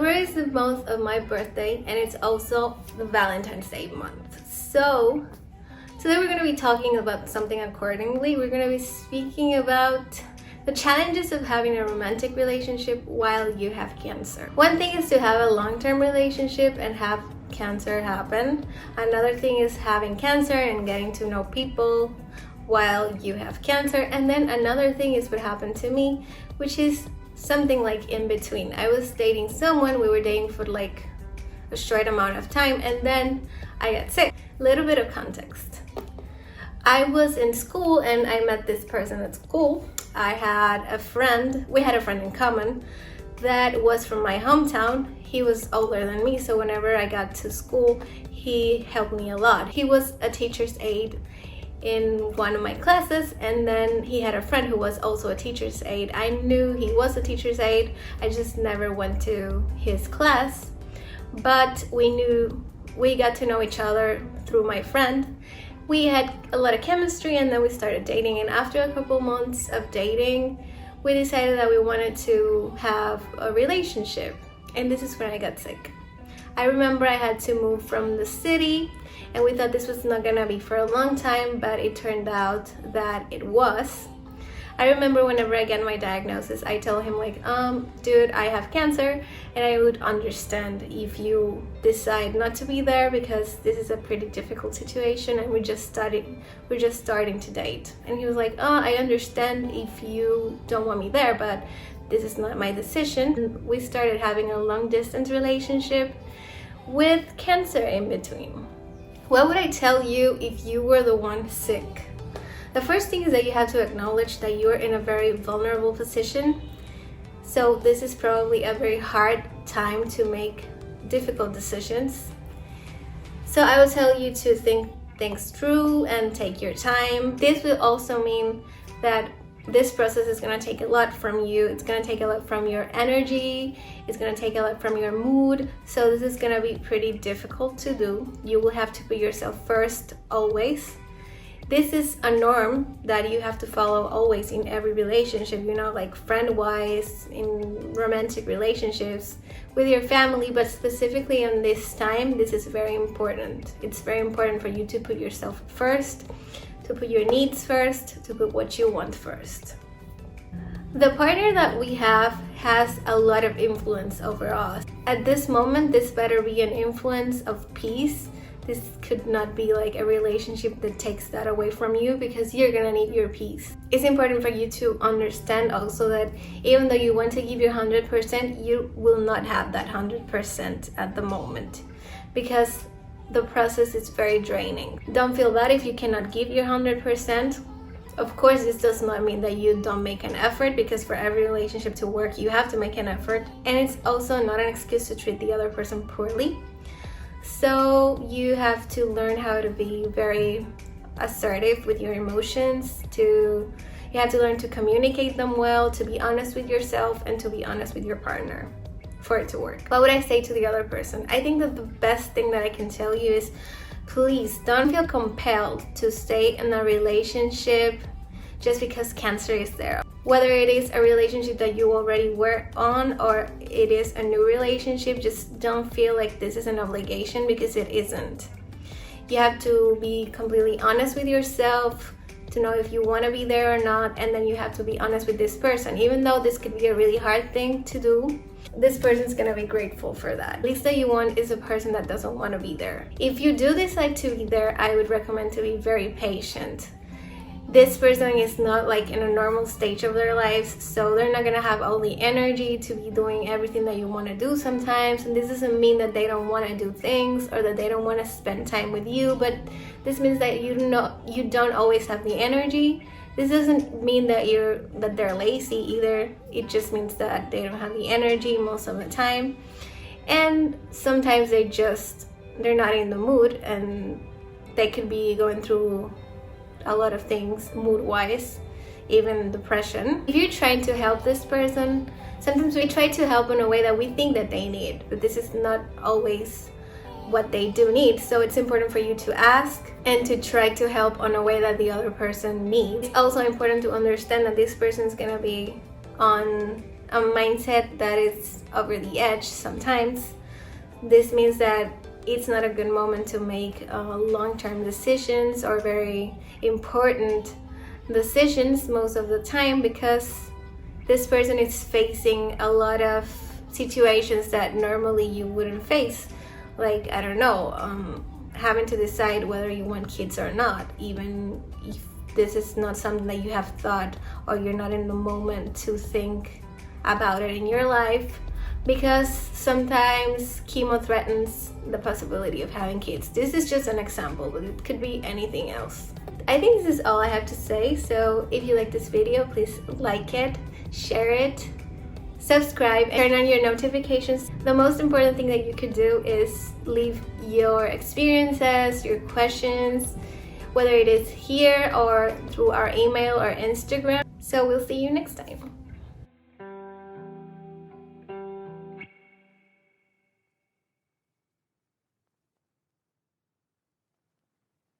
February is the month of my birthday, and it's also the Valentine's Day month. So today we're going to be talking about something accordingly. We're going to be speaking about the challenges of having a romantic relationship while you have cancer. One thing is to have a long-term relationship and have cancer happen. Another thing is having cancer and getting to know people while you have cancer. And then another thing is what happened to me, which is something like in between. I was dating someone, we were dating for like a short amount of time, and then I got sick. Little bit of context. I was in school and I met this person at school. I had a friend, we had a friend in common that was from my hometown. He was older than me, so whenever I got to school, he helped me a lot. He was a teacher's aide in one of my classes, and then he had a friend who was also a teacher's aide. I knew he was a teacher's aide, I just never went to his class, but we got to know each other through my friend. We had a lot of chemistry, and then we started dating, and after a couple months of dating, we decided that we wanted to have a relationship, and this is when I got sick. I remember I had to move from the city, and we thought this was not gonna be for a long time, but it turned out that it was. I remember whenever I got my diagnosis, I told him like, dude, I have cancer, and I would understand if you decide not to be there because this is a pretty difficult situation, and we're just starting to date. And he was like, oh, I understand if you don't want me there, but this is not my decision. And we started having a long distance relationship with cancer in between. What would I tell you if you were the one sick? The first thing is that you have to acknowledge that you're in a very vulnerable position. So this is probably a very hard time to make difficult decisions. So I would tell you to think things through and take your time. This will also mean that this process is going to take a lot from you. It's going to take a lot from your energy. It's going to take a lot from your mood. So this is going to be pretty difficult to do. You will have to put yourself first always. This is a norm that you have to follow always in every relationship, you know, like friend-wise, in romantic relationships, with your family, but specifically in this time, this is very important. It's very important for you to put yourself first, to put your needs first, to put what you want first. The partner that we have has a lot of influence over us. At this moment, this better be an influence of peace. This could not be like a relationship that takes that away from you, because you're gonna need your peace. It's important for you to understand also that even though you want to give your 100%, you will not have that 100% at the moment, because the process is very draining. Don't feel bad if you cannot give your 100%. Of course, this does not mean that you don't make an effort, because for every relationship to work, you have to make an effort. And it's also not an excuse to treat the other person poorly. So you have to learn how to be very assertive with your emotions. You have to learn to communicate them well, to be honest with yourself, and to be honest with your partner for it to work. What would I say to the other person? I think that the best thing that I can tell you is, please don't feel compelled to stay in a relationship just because cancer is there. Whether it is a relationship that you already were on or it is a new relationship, just don't feel like this is an obligation, because it isn't. You have to be completely honest with yourself to know if you want to be there or not, and then you have to be honest with this person. Even though this could be a really hard thing to do, this person's gonna be grateful for that. At least that you want is a person that doesn't want to be there. If you do decide to be there, I would recommend to be very patient. This person is not like in a normal stage of their lives, so they're not gonna have all the energy to be doing everything that you want to do sometimes. And this doesn't mean that they don't want to do things or that they don't want to spend time with you, but this means that you don't always have the energy. This doesn't mean that they're lazy either. It just means that they don't have the energy most of the time, and sometimes they're not in the mood, and they could be going through a lot of things mood-wise, even depression. If you're trying to help this person, sometimes we try to help in a way that we think that they need, but this is not always what they do need. So it's important for you to ask and to try to help on a way that the other person needs. It's also important to understand that this person is gonna be on a mindset that is over the edge sometimes. This means that it's not a good moment to make long-term decisions or very important decisions most of the time, because this person is facing a lot of situations that normally you wouldn't face. Like, I don't know, having to decide whether you want kids or not, even if this is not something that you have thought or you're not in the moment to think about it in your life, because sometimes chemo threatens the possibility of having kids. This is just an example, but it could be anything else. I think this is all I have to say. So if you like this video, please like it, share it, subscribe, and turn on your notifications. The most important thing that you could do is leave your experiences, your questions, whether it is here or through our email or Instagram. So we'll see you next time.